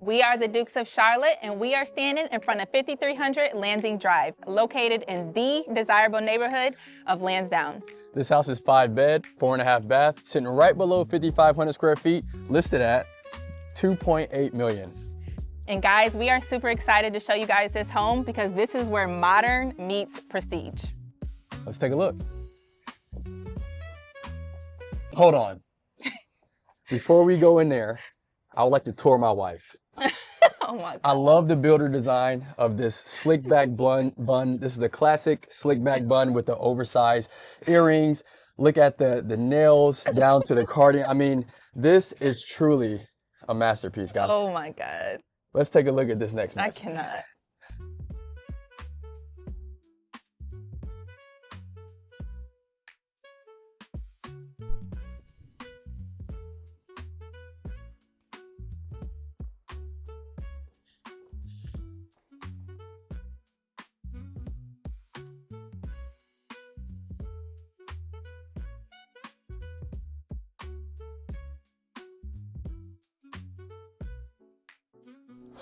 We are the Dukes of Charlotte, and we are standing in front of 5300 Lansing Drive, located in the desirable neighborhood of Lansdowne. This house is 5-bed, 4.5 bath, sitting right below 5,500 square feet, listed at $2.8 million. And guys, we are super excited to show you guys this home because this is where modern meets prestige. Let's take a look. Hold on. Before we go in there, I would like to tour my wife. Oh my God. I love the builder design of this slick back bun. This is a classic slick back bun with the oversized earrings. Look at the nails down to the cardigan. I mean, this is truly a masterpiece, guys. Oh my God. Let's take a look at this next I masterpiece. cannot.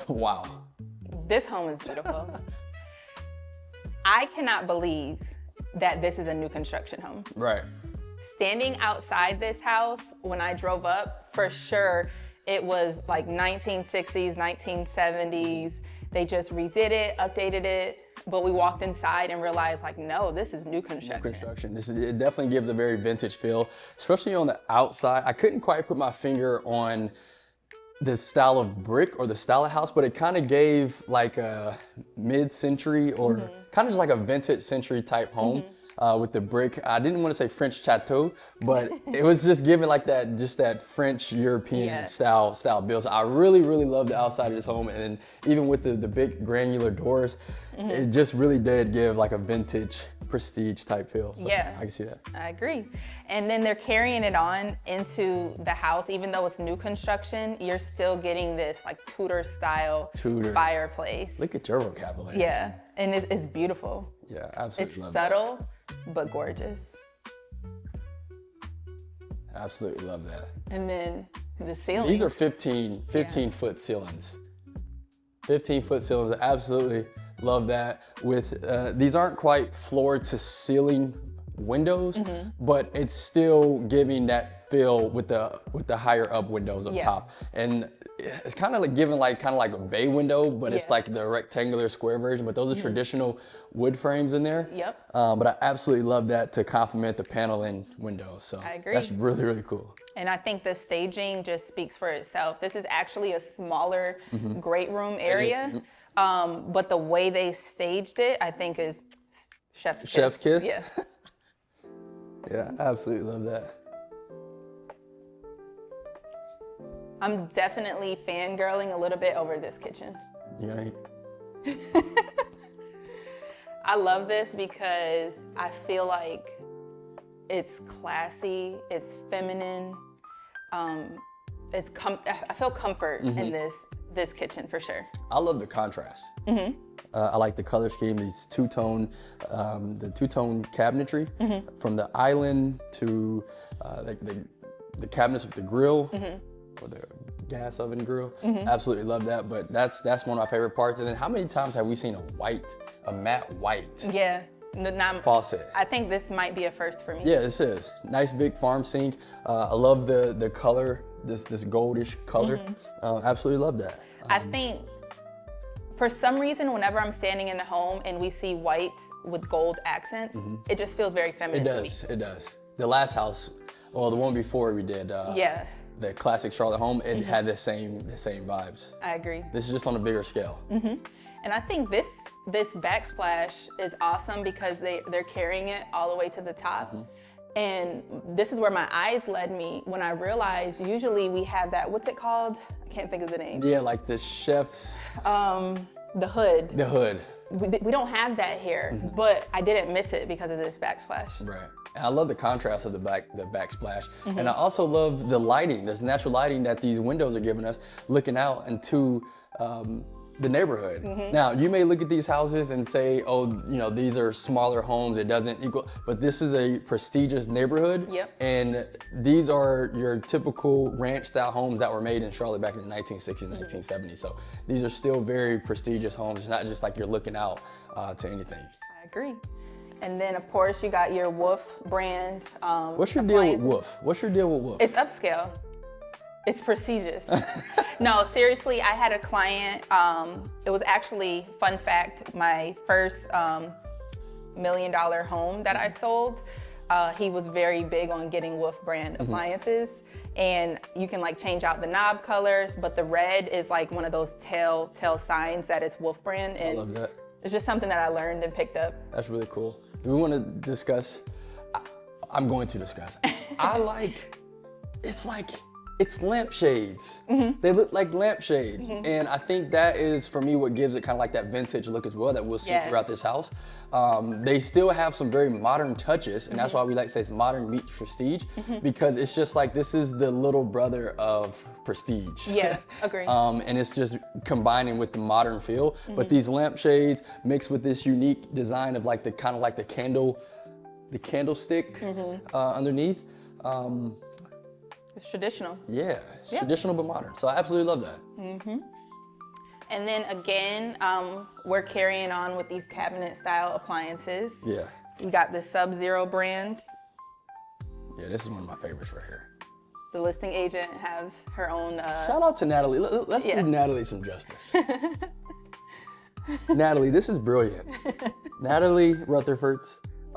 Wow. This home is beautiful. I cannot believe that this is a new construction home. Right. Standing outside this house, when I drove up, for sure, it was like 1960s, 1970s. They just redid it, updated it, but we walked inside and realized like, no, this is new construction. New construction. It definitely gives a very vintage feel, especially on the outside. I couldn't quite put my finger on the style of brick or the style of house, but it kind of gave like a mid-century or kind of just like a vintage century type home with the brick. I didn't want to say French chateau, but it was just giving like that, just that French European style build. So I really love the outside of this home, and even with the big granular doors, it just really did give like a vintage prestige type feel. So yeah, I can see that. I agree. And then they're carrying it on into the house. Even though it's new construction, you're still getting this like Tudor style fireplace. Look at your vocabulary. Yeah, and it's beautiful. Yeah, absolutely. It's love subtle, but gorgeous. Absolutely love that. And then the ceiling. These are 15 foot ceilings. 15-foot ceilings, I absolutely love that. With these aren't quite floor to ceiling windows, but it's still giving that feel with the higher up windows up top. And it's kind of like giving like a bay window, but it's like the rectangular square version. But those are traditional wood frames in there. Yep. But I absolutely love that to complement the paneling windows. So I agree. That's really cool. And I think the staging just speaks for itself. This is actually a smaller great room area, but the way they staged it, I think is chef's kiss. Chef's kiss? Yeah. Yeah, I absolutely love that. I'm definitely fangirling a little bit over this kitchen. Yeah. I love this because I feel like it's classy, it's feminine. I feel comfort in this kitchen for sure. I love the contrast. I like the color scheme, these two-tone, the two-tone cabinetry, from the island to like the cabinets with the grill, or the gas oven grill. Absolutely love that, but that's one of my favorite parts. And then how many times have we seen a matte white faucet? I think this might be a first for me. Yeah, this is. Nice big farm sink. I love the color, this goldish color. Absolutely love that. I think for some reason, whenever I'm standing in the home and we see whites with gold accents, it just feels very feminine to me. It does. The last house, well, the one before we did, the classic Charlotte home, it had the same vibes. I agree. This is just on a bigger scale. And I think this backsplash is awesome because they're carrying it all the way to the top. And this is where my eyes led me when I realized usually we have that, what's it called? I can't think of the name. Yeah, like the chef's... the hood. The hood. We don't have that here, but I didn't miss it because of this backsplash. Right. And I love the contrast of the backsplash. And I also love the lighting, this natural lighting that these windows are giving us, looking out into the neighborhood. Now, you may look at these houses and say, oh, you know, these are smaller homes, it doesn't equal, but this is a prestigious neighborhood. Yep. And these are your typical ranch style homes that were made in Charlotte back in the 1960s, 1970s. So these are still very prestigious homes. It's not just like you're looking out to anything. I agree. And then of course you got your Wolf brand. What's your deal with Wolf? What's your deal with Wolf? It's upscale. It's prestigious. No, seriously, I had a client, it was actually, fun fact, my first $1 million home that I sold. He was very big on getting Wolf brand appliances. And you can like change out the knob colors, but the red is like one of those tell signs that it's Wolf brand. And I love that. it's just something that I learned and picked up. That's really cool. We want to discuss, I'm going to discuss. It's lampshades. They look like lampshades. And I think that is, for me, what gives it kind of like that vintage look as well that we'll see throughout this house. They still have some very modern touches, and that's why we like to say it's modern meets prestige, because it's just like, this is the little brother of prestige. Yeah, agree. And it's just combining with the modern feel. But these lampshades mixed with this unique design of like the kind of like the candlestick underneath. It's traditional. Yeah, it's traditional but modern. So I absolutely love that. And then again, we're carrying on with these cabinet style appliances. Yeah. We got the Sub-Zero brand. Yeah, this is one of my favorites right here. The listing agent has her own. Shout out to Natalie. Let's do Natalie some justice. Natalie, this is brilliant. Natalie Rutherford,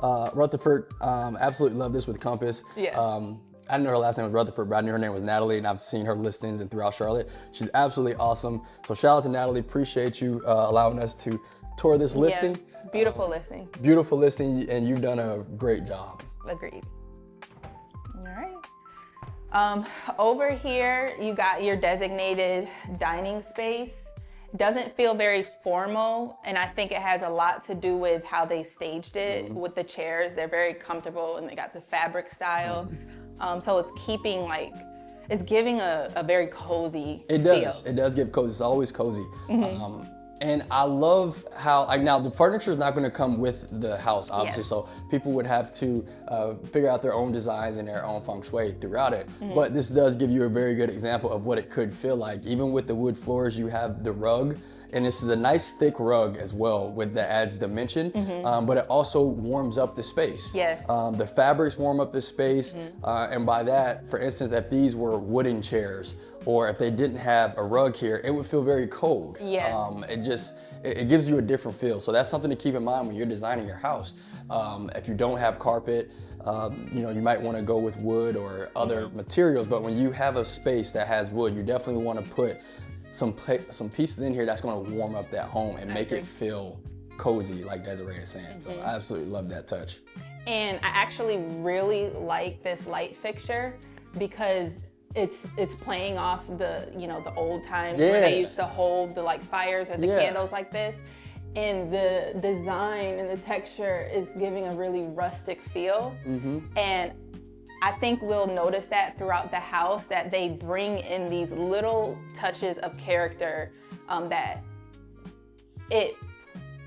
absolutely love this with Compass. Yeah. I didn't know her last name was Rutherford, but I knew her name was Natalie, and I've seen her listings and throughout Charlotte. She's absolutely awesome. So shout out to Natalie. Appreciate you allowing us to tour this listing. Yeah. Beautiful listing. Beautiful listing, and you've done a great job. Agreed. All right. Over here, you got your designated dining space. Doesn't feel very formal, and I think it has a lot to do with how they staged it with the chairs. They're very comfortable, and they got the fabric style. So it's keeping like, it's giving a very cozy feel. It does give cozy. It's always cozy. And I love how, now the furniture is not going to come with the house, obviously, so people would have to figure out their own designs and their own feng shui throughout it. But this does give you a very good example of what it could feel like. Even with the wood floors, you have the rug, and this is a nice thick rug as well, that adds dimension, but it also warms up the space. Yes. The fabrics warm up the space, and by that, for instance, if these were wooden chairs, or if they didn't have a rug here, it would feel very cold. Yeah. It gives you a different feel. So that's something to keep in mind when you're designing your house. If you don't have carpet, you might want to go with wood or other materials, but when you have a space that has wood, you definitely want to put some pieces in here that's going to warm up that home and make it feel cozy, like Desiree is saying. So I absolutely love that touch. And I actually really like this light fixture because it's playing off the the old times where they used to hold the like fires or the candles like this, and the design and the texture is giving a really rustic feel. And I think we'll notice that throughout the house, that they bring in these little touches of character that it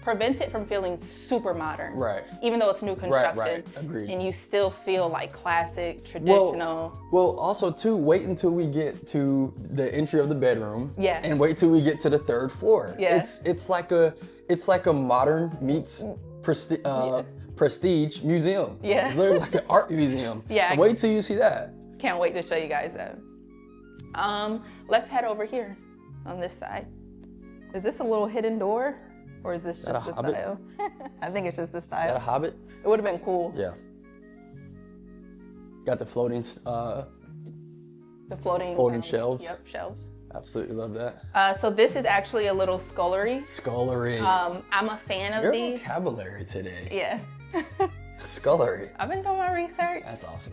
prevents it from feeling super modern. Right. Even though it's new construction. Right. Agreed. And you still feel like classic, traditional. Well, also too, wait until we get to the entry of the bedroom. Yeah. And wait till we get to the third floor. Yeah. It's like a modern meets prestige museum. Yeah. It's literally like an art museum. Yeah. So wait till you see that. Can't wait to show you guys that. Let's head over here on this side. Is this a little hidden door? Or is this just the style? I think it's just the style. Is that a hobbit? It would have been cool. Yeah. Got the floating folding shelves. Yep, shelves. Absolutely love that. So this is actually a little scullery. Scullery. I'm a fan of these. Your vocabulary today. Yeah. Scullery. I've been doing my research. That's awesome.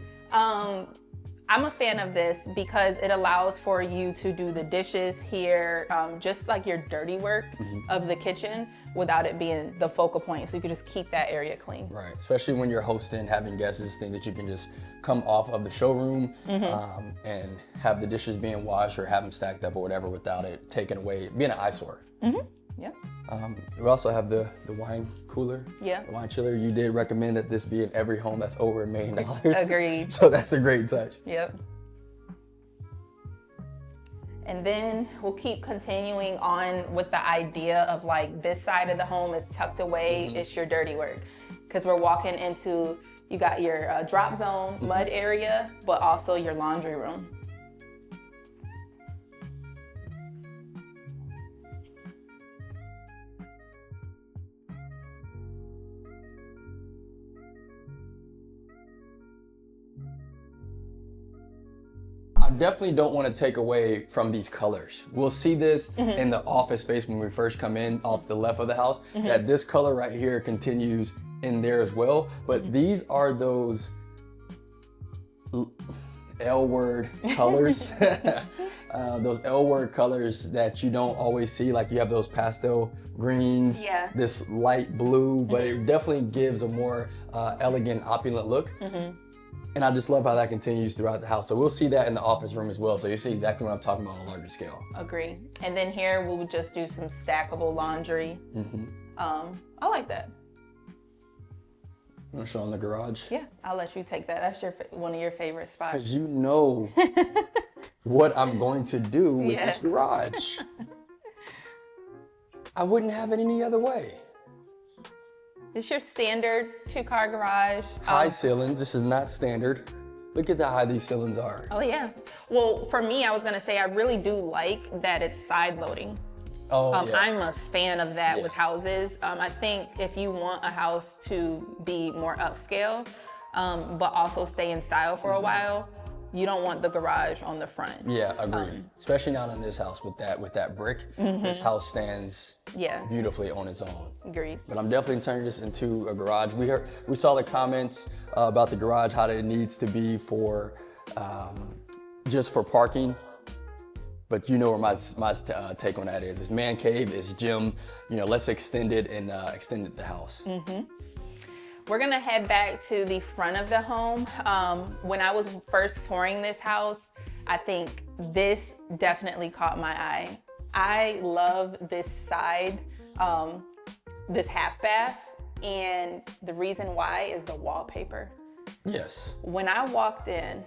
I'm a fan of this because it allows for you to do the dishes here, just like your dirty work of the kitchen without it being the focal point. So you can just keep that area clean. Right, especially when you're hosting, having guests, things that you can just come off of the showroom and have the dishes being washed or have them stacked up or whatever without it taken away, being an eyesore. Yep. We also have the wine cooler, Yeah. the wine chiller. You did recommend that this be in every home that's over $1 million. Agreed. So that's a great touch. Yep. And then we'll keep continuing on with the idea of like this side of the home is tucked away, it's your dirty work. Because we're walking into, you got your drop zone, mud area, but also your laundry room. I definitely don't want to take away from these colors. We'll see this in the office space when we first come in off the left of the house, that this color right here continues in there as well. But these are those L word colors, those L word colors that you don't always see. Like you have those pastel greens, this light blue, but it definitely gives a more elegant, opulent look. And I just love how that continues throughout the house. So we'll see that in the office room as well. So you see exactly what I'm talking about on a larger scale. Agree. And then here we would just do some stackable laundry. I like that. You want to show them the garage? Yeah, I'll let you take that. That's one of your favorite spots. Because you know what I'm going to do with this garage. I wouldn't have it any other way. It's your standard 2-car garage. High ceilings. This is not standard. Look at how high these ceilings are. Oh yeah. Well, for me, I was gonna say I really do like that it's side loading. I'm a fan of that with houses. I think if you want a house to be more upscale, but also stay in style for a while, you don't want the garage on the front. Yeah, agreed. Especially not in this house with that brick. This house stands beautifully on its own. Agreed. But I'm definitely turning this into a garage. We saw the comments about the garage, how it needs to be for just for parking. But you know where my take on that is. It's man cave, it's gym. You know, let's extend it and extend it the house. We're gonna head back to the front of the home. When I was first touring this house, I think this definitely caught my eye. I love this side, this half bath, and the reason why is the wallpaper. Yes. When I walked in,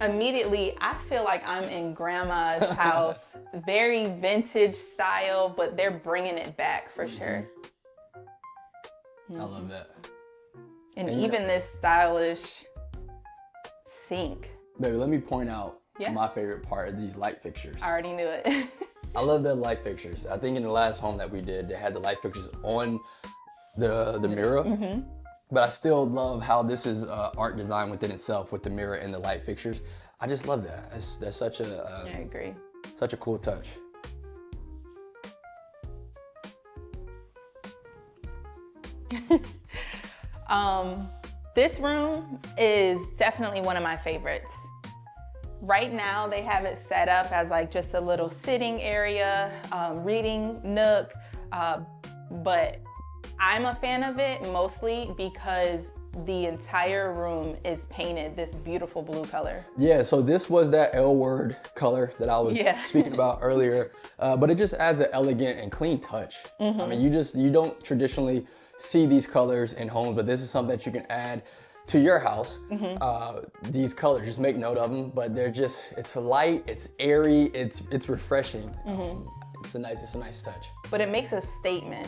immediately I feel like I'm in grandma's house. Very vintage style, but they're bringing it back for sure. I love that. And even this stylish sink. Baby, let me point out my favorite part of these light fixtures. I already knew it. I love the light fixtures. I think in the last home that we did, they had the light fixtures on the mirror. But I still love how this is art design within itself with the mirror and the light fixtures. I just love that. That's such a I agree. Such a cool touch. This room is definitely one of my favorites. Right now they have it set up as like just a little sitting area, reading nook, but I'm a fan of it mostly because the entire room is painted this beautiful blue color. Yeah, so this was that L word color that I was speaking about earlier, but it just adds an elegant and clean touch. I mean, you don't traditionally see these colors in homes, but this is something that you can add to your house. These colors, just make note of them, but they're just, it's light, it's airy, it's refreshing. It's a nice touch. But it makes a statement,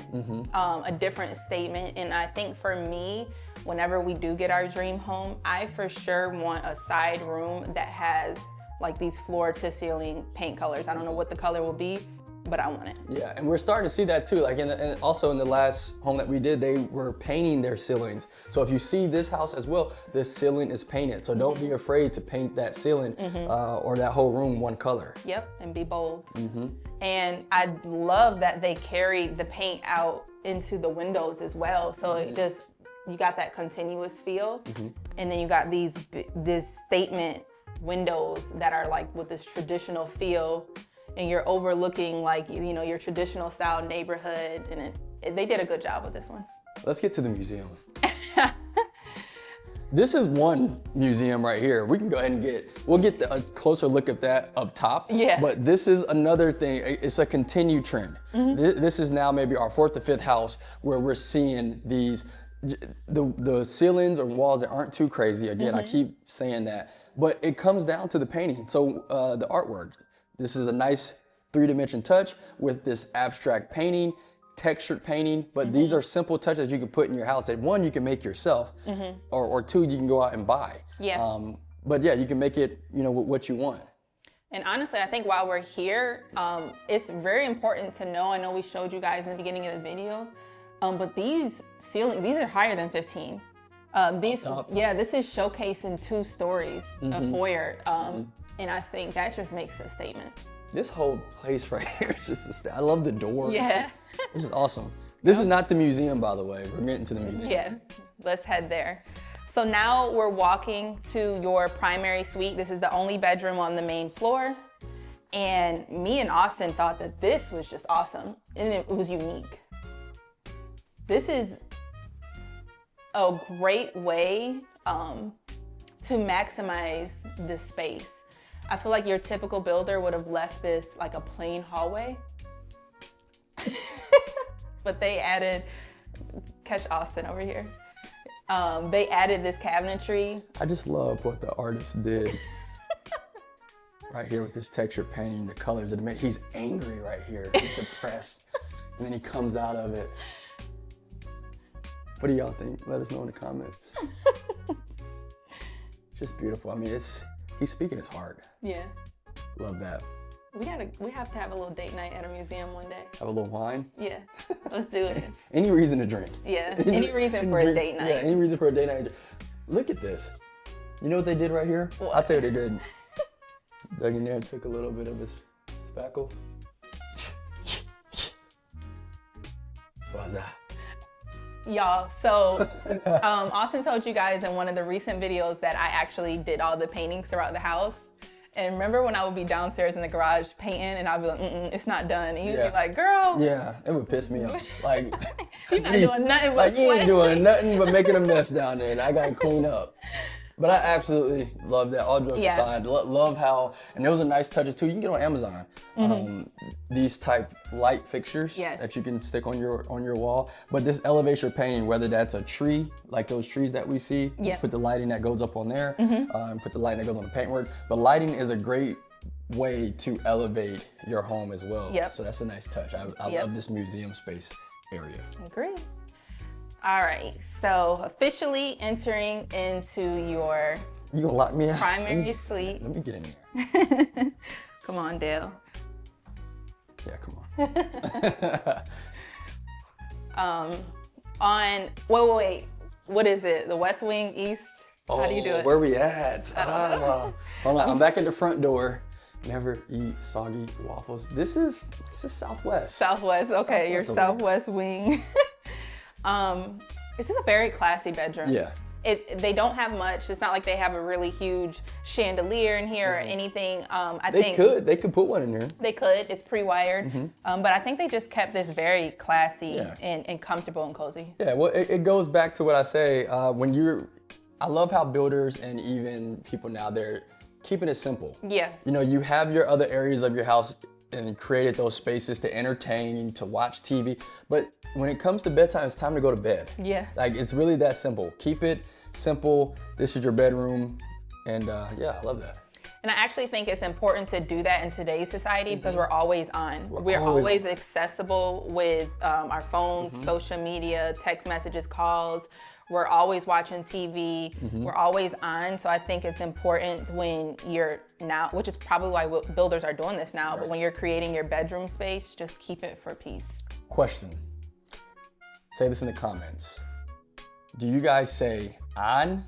a different statement. And I think for me, whenever we do get our dream home, I for sure want a side room that has like these floor to ceiling paint colors. I don't know what the color will be, but I want it. Yeah, and we're starting to see that too. Like, and also in the last home that we did, they were painting their ceilings. So if you see this house as well, this ceiling is painted. So don't be afraid to paint that ceiling or that whole room one color. Yep, and be bold. And I love that they carried the paint out into the windows as well. So it just, you got that continuous feel. And then you got this statement windows that are like with this traditional feel, and you're overlooking like, you know, your traditional style neighborhood, and they did a good job with this one. Let's get to the museum. This is one museum right here. We can go ahead and we'll get a closer look at that up top. Yeah. But this is another thing. It's a continued trend. This is now maybe our 4th or 5th house where we're seeing these, the ceilings or walls that aren't too crazy. Again, I keep saying that, but it comes down to the painting. So the artwork. This is a nice 3-dimension touch with this abstract painting, textured painting, but these are simple touches you can put in your house that, one, you can make yourself, or 2, you can go out and buy. Yeah. But yeah, you can make it, what you want. And honestly, I think while we're here, it's very important to know, I know we showed you guys in the beginning of the video, but these ceilings, these are higher than 15. This is showcasing 2 stories, a foyer, and I think that just makes a statement. This whole place right here is just I love the door. Yeah. This is awesome. This is not the museum, by the way. We're getting to the museum. Yeah, let's head there. So now we're walking to your primary suite. This is the only bedroom on the main floor. And me and Austin thought that this was just awesome, and it was unique. This is a great way to maximize the space. I feel like your typical builder would have left this like a plain hallway. But they added, catch Austin over here. They added this cabinetry. I just love what the artist did. Right here with this texture painting, the colors of the man. He's angry right here. He's depressed. And then he comes out of it. What do y'all think? Let us know in the comments. It's just beautiful. I mean, he's speaking his heart. Yeah. Love that. We have to have a little date night at a museum one day. Have a little wine? Yeah. Let's do it. Any reason to drink. Yeah. Any reason for a date night. Yeah, any reason for a date night. Look at this. You know what they did right here? What? I'll tell you what they did. Dug in there and took a little bit of his spackle. What was that? Y'all, so Austin told you guys in one of the recent videos that I actually did all the paintings throughout the house. And remember when I would be downstairs in the garage painting and I'd be like, it's not done. And you'd be like, girl. Yeah, it would piss me off. Like, you're not doing nothing but like, sweat. you ain't doing nothing but making a mess down there and I gotta clean up. But I absolutely love that. All jokes aside, love how, and those are nice touches too. You can get on Amazon. These type light fixtures that you can stick on your wall. But this elevation painting, whether that's a tree, like those trees that we see, put the lighting that goes up on there, and put the lighting that goes on the paintwork. But lighting is a great way to elevate your home as well. So that's a nice touch. I love this museum space area. Agree. All right, so officially entering into your You gonna lock me out? Primary suite. Let me get in here. Come on, Dale. Yeah, come on. Wait. What is it? The West Wing, East? How do you do it? Where we at? I don't know. Hold on, I'm back at the front door. Never eat soggy waffles. This is Southwest. Southwest, okay, your Southwest wing. This is a very classy bedroom. Yeah. They don't have much. It's not like they have a really huge chandelier in here or anything. They could put one in here. They could. It's pre-wired. But I think they just kept this very classy and comfortable and cozy. Yeah, well, it goes back to what I say. I love how builders and even people now, they're keeping it simple. Yeah. You know, you have your other areas of your house and created those spaces to entertain, to watch TV. But when it comes to bedtime, it's time to go to bed. Yeah. Like, it's really that simple. Keep it simple. This is your bedroom. And yeah, I love that. And I actually think it's important to do that in today's society because we're always on. We're always accessible with our phones, social media, text messages, calls. We're always watching TV. We're always on. So I think it's important when you're now, which is probably why builders are doing this now, but when you're creating your bedroom space, just keep it for peace. Question. Say this in the comments. Do you guys say on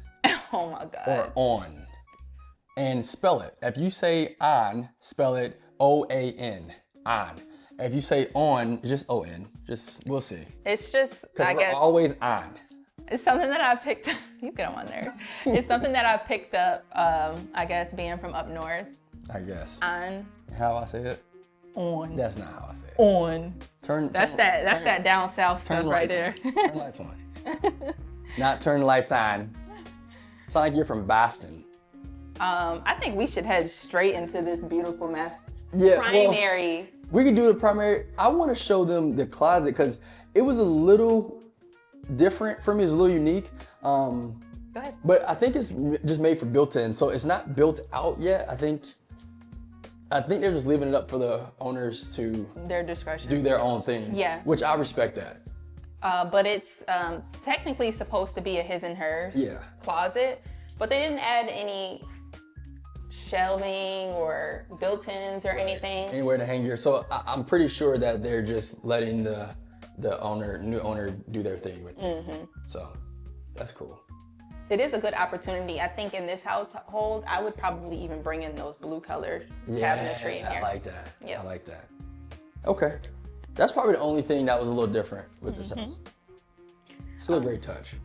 Oh my God. or on? And spell it. If you say on, spell it O-A-N, on. If you say on, just O-N, we'll see. It's just, I guess. We're always on. It's something that I picked up. You get on my nerves. It's something that I picked up, I guess, being from up north. I guess. On. How I say it? On. That's not how I say it. On. That's that down south stuff right there. Turn lights on. Not turn lights on. Sound like you're from Boston. I think we should head straight into this beautiful mess. Yeah, Primary. Well, we could do the primary. I want to show them the closet because it was a little different for me. It's a little unique. Go ahead. But I think it's just made for built-in, so it's not built out yet. I think they're just leaving it up for the owners to Their discretion. do their own thing. Yeah. Which I respect that. But it's technically supposed to be a his and hers closet, but they didn't add any shelving or built-ins or anything. Anywhere to hang your. So I'm pretty sure that they're just letting the new owner do their thing with it. So that's cool. It is a good opportunity. I think in this household, I would probably even bring in those blue colored cabinetry in here. I like that. Yep. I like that. Okay. That's probably the only thing that was a little different with this house. Still a great touch.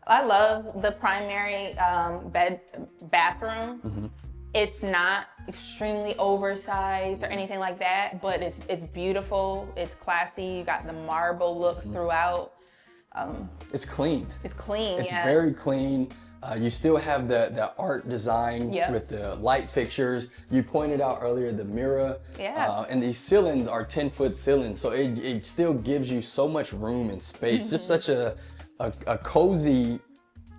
I love the primary bathroom. It's not extremely oversized or anything like that, but it's beautiful. It's classy. You got the marble look throughout. It's clean. It's clean. It's very clean. You still have the art design with the light fixtures. You pointed out earlier the mirror. Yeah. And these ceilings are 10-foot ceilings, so it still gives you so much room and space. Just such a cozy,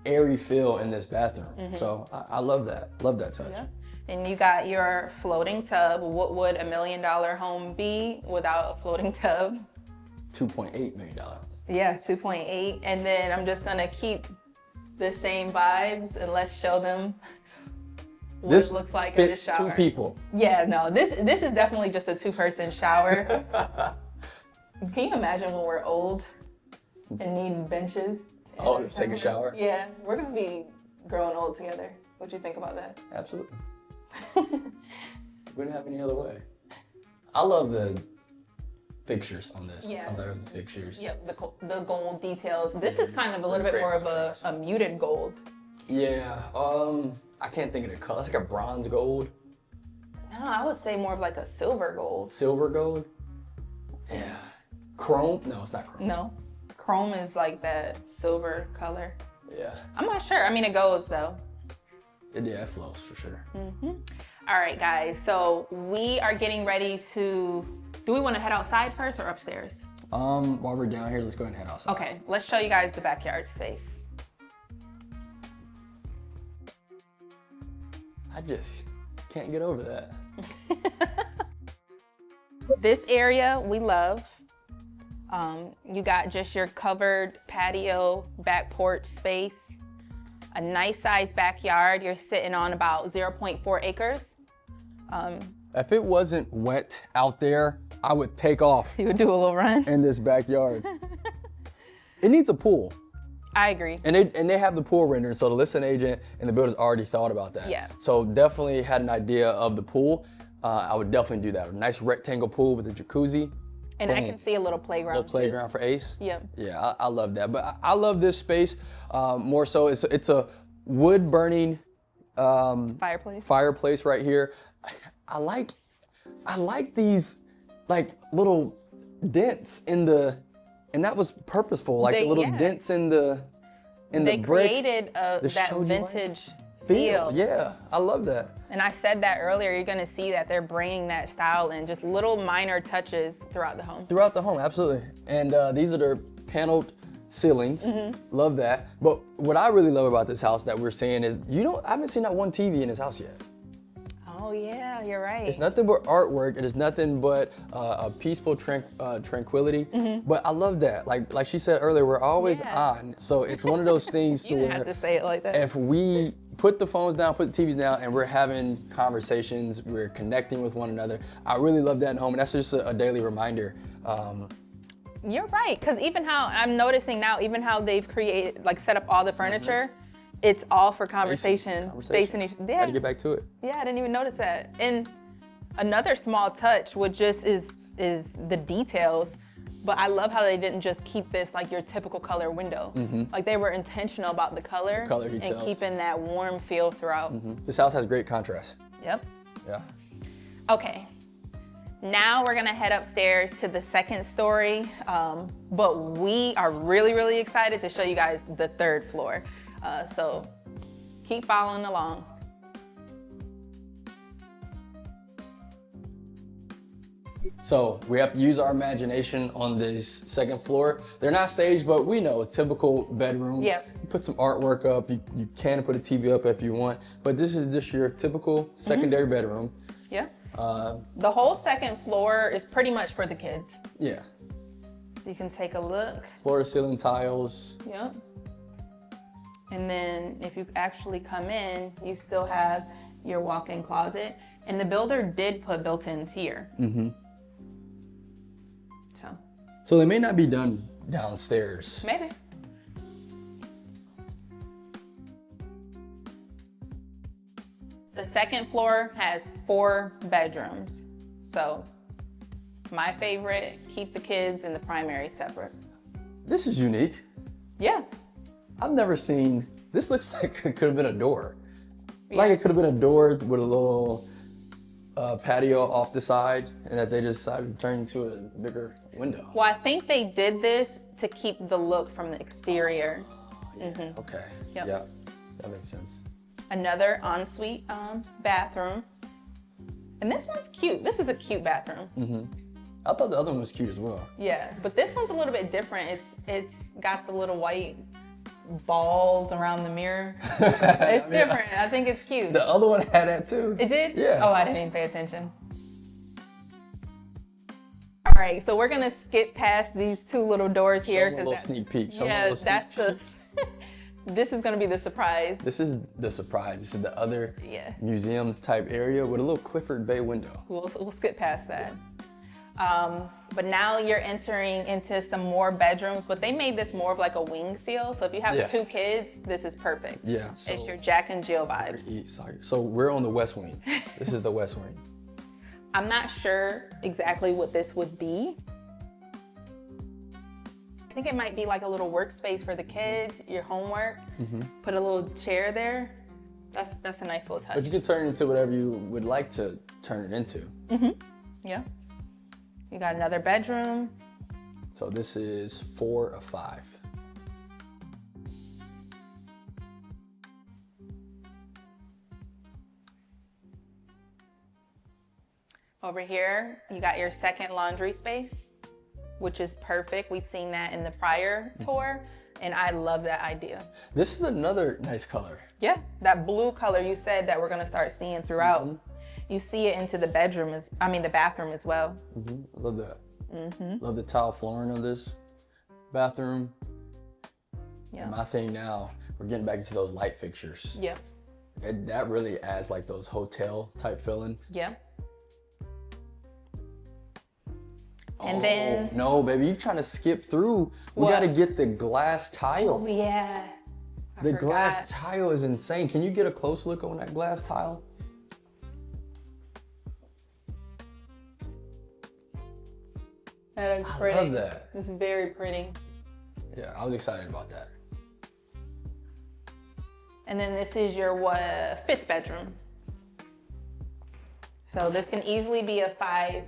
airy feel in this bathroom. So I love that. Love that touch. Yeah. And you got your floating tub. What would $1 million home be without a floating tub? $2.8 million. Yeah, 2.8. And then I'm just gonna keep the same vibes and let's show them what This it looks like in the fits shower. 2 people. Yeah, no, this is definitely just a 2-person shower. Can you imagine when we're old and need benches? Oh, to take a shower? Yeah, we're gonna be growing old together. What do you think about that? Absolutely. We didn't have any other way. I love the fixtures on this. Yeah. I love the fixtures. Yep, the gold details. This is kind of a little bit more of a muted gold. Yeah, I can't think of the color. It's like a bronze gold. No, I would say more of like a silver gold. Silver gold? Yeah. Chrome? No, it's not chrome. No, chrome is like that silver color. Yeah. I'm not sure. I mean, it goes though. Yeah, it flows for sure. All right, guys. So we are getting ready to. Do we want to head outside first or upstairs? While we're down here, let's go ahead and head outside. Okay, let's show you guys the backyard space. I just can't get over that. This area we love. You got just your covered patio, back porch space, a nice sized backyard. You're sitting on about 0.4 acres. If it wasn't wet out there, I would take off You would do a little run. in this backyard. It needs a pool. I agree. And they have the pool rendered, so the listing agent and the builder's already thought about that. Yeah. So definitely had an idea of the pool. I would definitely do that. A nice rectangle pool with a jacuzzi. And I can see a little playground. Little playground for Ace. Yep. Yeah, I love that. But I love this space more so. It's a wood burning fireplace right here. I like these like little dents in the, and that was purposeful. Like the little dents in the brick. They created that vintage feel. Yeah, I love that. And I said that earlier, you're gonna see that they're bringing that style in, just little minor touches throughout the home. Throughout the home, absolutely. And these are their paneled ceilings. Love that. But what I really love about this house that we're seeing is, I haven't seen that one TV in this house yet. Oh yeah, you're right. It's nothing but artwork. It is nothing but a peaceful tranquility. But I love that. Like she said earlier, we're always on. So it's one of those things You to didn't where have to say it like that. if we put the phones down, put the TVs down, and we're having conversations, we're connecting with one another. I really love that at home, and that's just a daily reminder. You're right, because even how I'm noticing now, even how they've created, like set up all the furniture, it's all for conversation. Gotta get back to it. Yeah, I didn't even notice that. And another small touch, which just is the details. But I love how they didn't just keep this like your typical color window. Like they were intentional about the color details. and keeping that warm feel throughout. This house has great contrast. Yep. Yeah. Okay. Now we're gonna head upstairs to the second story, but we are really, really excited to show you guys the third floor. So keep following along. So we have to use our imagination on this second floor. They're not staged, but we know a typical bedroom. Yep. You put some artwork up. You can put a TV up if you want, but this is just your typical secondary bedroom. Yeah. The whole second floor is pretty much for the kids. Yeah. You can take a look. Floor to ceiling tiles. Yep. And then if you actually come in, you still have your walk-in closet. And the builder did put built-ins here. So they may not be done downstairs. Maybe. The second floor has 4 bedrooms. So my favorite, keep the kids and the primary separate. This is unique. Yeah. I've never seen, this looks like it could have been a door. Like it could have been a door with a little patio off the side, and that they just decided to turn into a bigger window. Well, I think they did this to keep the look from the exterior. Okay. Yep. Yeah, that makes sense. Another ensuite bathroom. And this one's cute. This is a cute bathroom. I thought the other one was cute as well. Yeah, but this one's a little bit different. It's got the little white balls around the mirror. It's different. I think it's cute. The other one had that too. It did? Yeah. Oh, I didn't even pay attention. All right, so we're gonna skip past these 2 little doors here. Show them a little sneak peek. That's the. This is gonna be the surprise. This is the surprise. This is the other Yeah. museum type area with a little Clifford Bay window. We'll skip past that. But now you're entering into some more bedrooms, but they made this more of like a wing feel. So if you have 2 kids, this is perfect. Yeah. It's your Jack and Jill vibes. Sorry. So we're on the west wing. This is the west wing. I'm not sure exactly what this would be. I think it might be like a little workspace for the kids, your homework. Put a little chair there. That's a nice little touch. But you can turn it into whatever you would like to turn it into. Yeah. You got another bedroom. So this is 4 of 5. Over here, you got your second laundry space, which is perfect. We've seen that in the prior tour, and I love that idea. This is another nice color. Yeah, that blue color you said that we're gonna start seeing throughout. You see it into the bedroom, the bathroom as well. I love that. Love the tile flooring of this bathroom. Yeah. And my thing now, we're getting back into those light fixtures. Yeah. That really adds like those hotel type feelings. Yeah. And then no, baby, you trying to skip through. We got to get the glass tile. Oh yeah. The glass tile is insane. Can you get a close look on that glass tile? That is pretty. I love that. It's very pretty. Yeah, I was excited about that. And then this is your 5th bedroom. So this can easily be a 5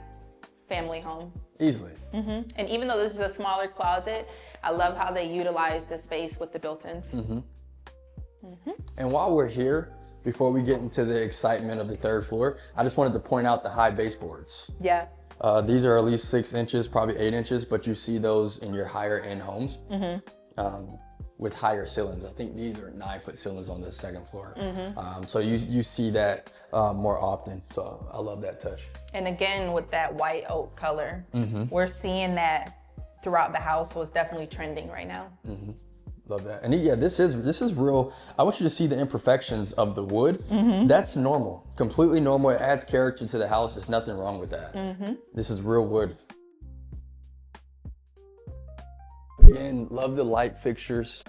family home. Easily. And even though this is a smaller closet, I love how they utilize the space with the built-ins. And while we're here, before we get into the excitement of the 3rd floor, I just wanted to point out the high baseboards. Yeah. These are at least 6 inches, probably 8 inches, but you see those in your higher end homes with higher ceilings. I think these are 9-foot ceilings on the 2nd floor. So you see that more often. So I love that touch. And again, with that white oak color, we're seeing that throughout the house. Was definitely trending right now. Love that. And yeah, this is real. I want you to see the imperfections of the wood. That's normal, completely normal. It adds character to the house. There's nothing wrong with that. This is real wood. Again, love the light fixtures.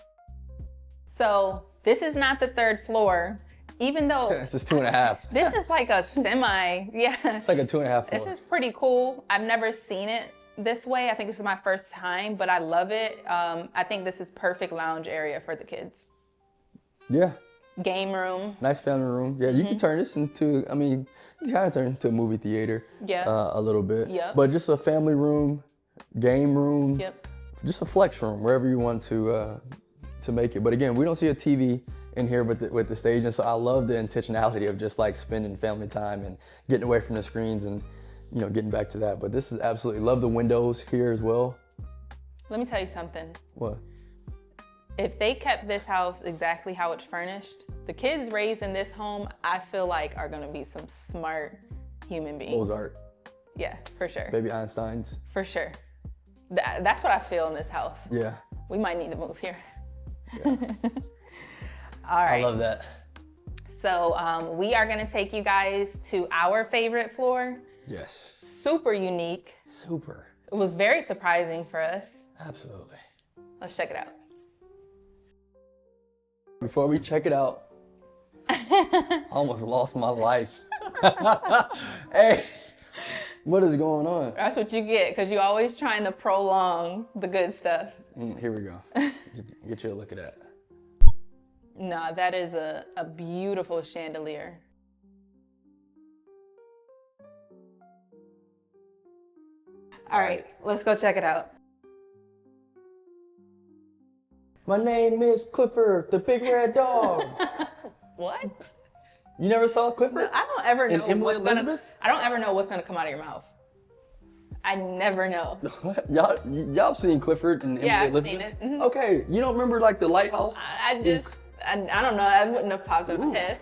So this is not the 3rd floor, even though This is 2.5. this is like a semi. Yeah. It's like a 2.5 floor. This is pretty cool. I've never seen it this way. I think this is my first time, but I love it. I think this is perfect lounge area for the kids. Yeah. Game room. Nice family room. Yeah, you can turn this into, you kind of turn it into a movie theater. Yeah. A little bit. Yep. But just a family room, game room. Yep. Just a flex room, wherever you want to make it. But again, we don't see a TV in here with the stage, and so I love the intentionality of just like spending family time and getting away from the screens and, you know, getting back to that. But this is absolutely, love the windows here as well. Let me tell you something. What? If they kept this house exactly how it's furnished, the kids raised in this home, I feel like are gonna be some smart human beings. Mozart. Yeah, for sure. Baby Einsteins. For sure. That's what I feel in this house. Yeah. We might need to move here. Yeah. All right. I love that. So we are gonna take you guys to our favorite floor. Yes. Super unique. Super. It was very surprising for us. Absolutely. Let's check it out. Before we check it out, I almost lost my life. Hey, what is going on? That's what you get, because you're always trying to prolong the good stuff. Here we go. Get you a look at that. Nah, that is a beautiful chandelier. All right, let's go check it out. My name is Clifford, the big red dog. What? You never saw Clifford? No, I don't ever know Emily Elizabeth? I don't ever know what's gonna come out of your mouth. I never know. What? Y'all seen Clifford and Emily Yeah, I've Elizabeth? seen it. Mhm. Okay, you don't remember like the lighthouse? I don't know. I wouldn't have popped up my head.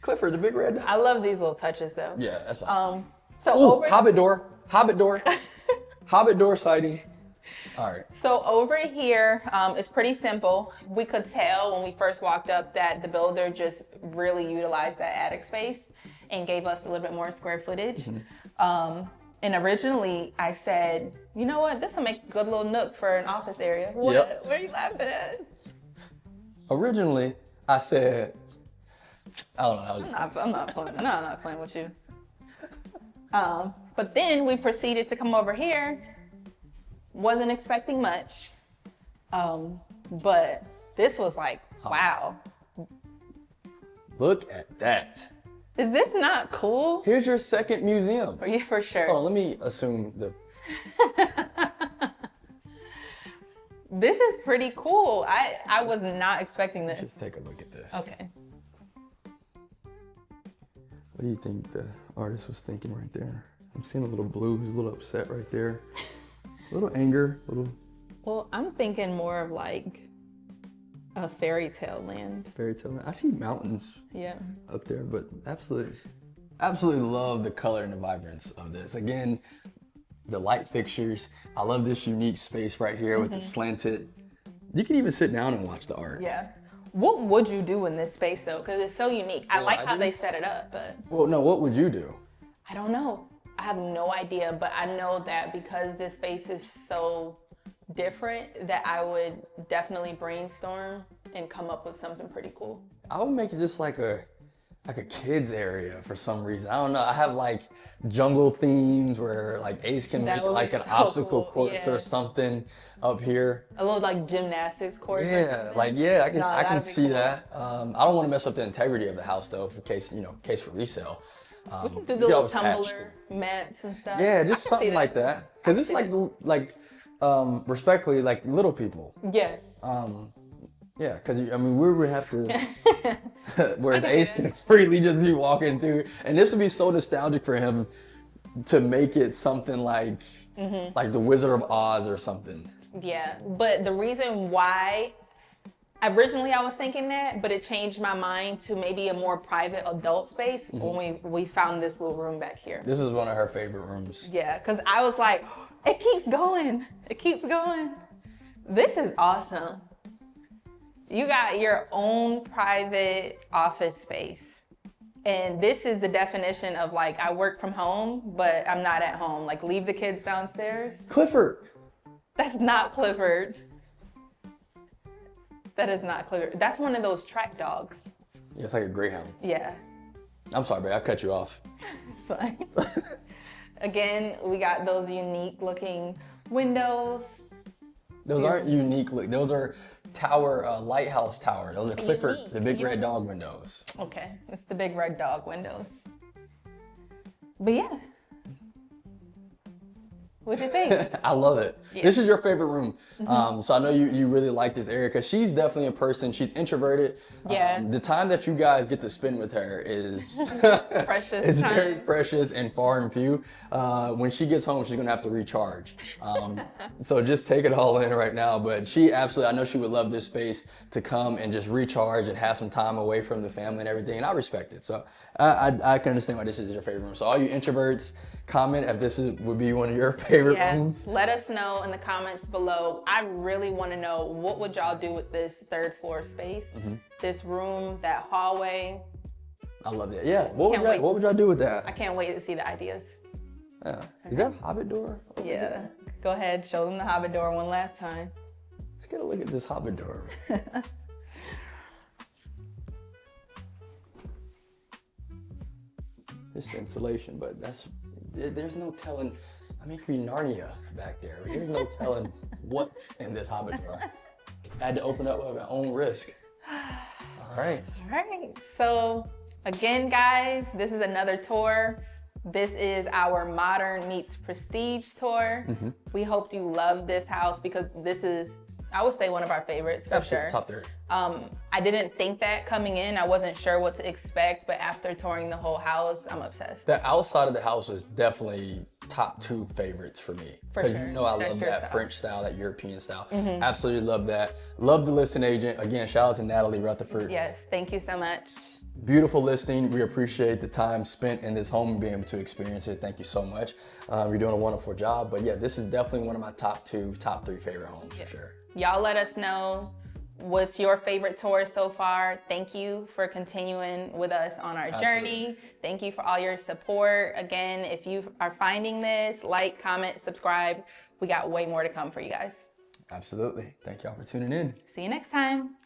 Clifford, the big red dog. I love these little touches though. Yeah, that's awesome. So Ooh, over Hobbit door, Hobbit door, Hobbit door sighting. All right. So over here, it's pretty simple. We could tell when we first walked up that the builder just really utilized that attic space and gave us a little bit more square footage. And originally I said, you know what, this will make a good little nook for an office area. What? Yep. What are you laughing at? Originally, I said, I don't know. I'm not playing. No, I'm not playing with you. But then we proceeded to come over here. Wasn't expecting much, but this was like, wow. Look at that. Is this not cool? Here's your second museum. Yeah, for sure. Hold on, let me assume the. This is pretty cool. I was not expecting this. Just take a look at this. Okay. What do you think the artist was thinking right there? I'm seeing a little blue. He's a little upset right there. A little anger, a little. Well, I'm thinking more of like a fairy tale land. Fairy tale. I see mountains Yeah. up there, but absolutely love the color and the vibrance of this. Again, the light fixtures. I love this unique space right here with the slanted. You can even sit down and watch the art. Yeah. What would you do in this space though? Because it's so unique. I Well, like I how do. they set it up, but Well, no, what would you do? I don't know. I have no idea, but I know that because this space is so different that I would definitely brainstorm and come up with something pretty cool. I would make it just like a kids area for some reason. I don't know. I have like jungle themes where like Ace can That make would be like an so obstacle cool, course yeah. or something up here. A little like gymnastics course. or Yeah, something. like I can No, I can that'd be see cool. that. I don't want to mess up the integrity of the house though, for case for resale. We can do you the can little always patch tumbler mats and stuff. Yeah, I just can see something like that. Cause it's like respectfully like little people. Yeah. Yeah, cause I mean we would have to. Whereas can see Ace that. can freely just be walking through, and this would be so nostalgic for him to make it something like the Wizard of Oz or something. Yeah, but the reason why, originally I was thinking that, but it changed my mind to maybe a more private adult space when we found this little room back here. This is one of her favorite rooms. Yeah, because I was like, it keeps going. It keeps going. This is awesome. You got your own private office space. And this is the definition of like, I work from home, but I'm not at home. Like, leave the kids downstairs. Clifford. That's not Clifford. That is not Clifford. That's one of those track dogs. Yeah, it's like a greyhound. Yeah, I'm sorry, babe, I cut you off. it's fine. Again, we got those unique looking windows. Those aren't unique. Look, those are lighthouse tower. Those are Clifford, Unique. the big red dog windows. Okay, it's the big red dog windows. But yeah. What do you think? I love it. Yeah. This is your favorite room. So I know you really like this area because she's definitely a person, she's introverted. Yeah. The time that you guys get to spend with her is Precious it's time. very precious and far and few. When she gets home, she's going to have to recharge. So just take it all in right now. But she absolutely, I know she would love this space to come and just recharge and have some time away from the family and everything. And I respect it. So I can understand why this is your favorite room. So all you introverts, comment if this would be one of your favorite rooms. Let us know in the comments below. I really want to know, what would y'all do with this 3rd floor space? This room, that hallway. I love that. Yeah. What would y'all do with that? I can't wait to see the ideas. Yeah. Is there a Hobbit door? Yeah. Go ahead, show them the Hobbit door one last time. Let's get a look at this Hobbit door. This insulation, but there's no telling. I mean, it could be Narnia back there. There's no telling what's in this Hobbit door. I had to open up at my own risk. All right. All right. So again, guys, this is another tour. This is our modern meets prestige tour. We hope you love this house because this is, I would say, one of our favorites for sure. Top 3. I didn't think that coming in. I wasn't sure what to expect, but after touring the whole house, I'm obsessed. The outside of the house is definitely top 2 favorites for me. For Because sure. you know I love that French style, that European style. Absolutely love that. Love the listing agent. Again, shout out to Natalie Rutherford. Yes, thank you so much. Beautiful listing. We appreciate the time spent in this home and being able to experience it. Thank you so much. You're doing a wonderful job. But yeah, this is definitely one of my top 3 favorite homes for sure. Y'all let us know what's your favorite tour so far. Thank you for continuing with us on our journey. Thank you for all your support. Again, if you are finding this, like, comment, subscribe. We got way more to come for you guys. Absolutely. Thank y'all for tuning in. See you next time.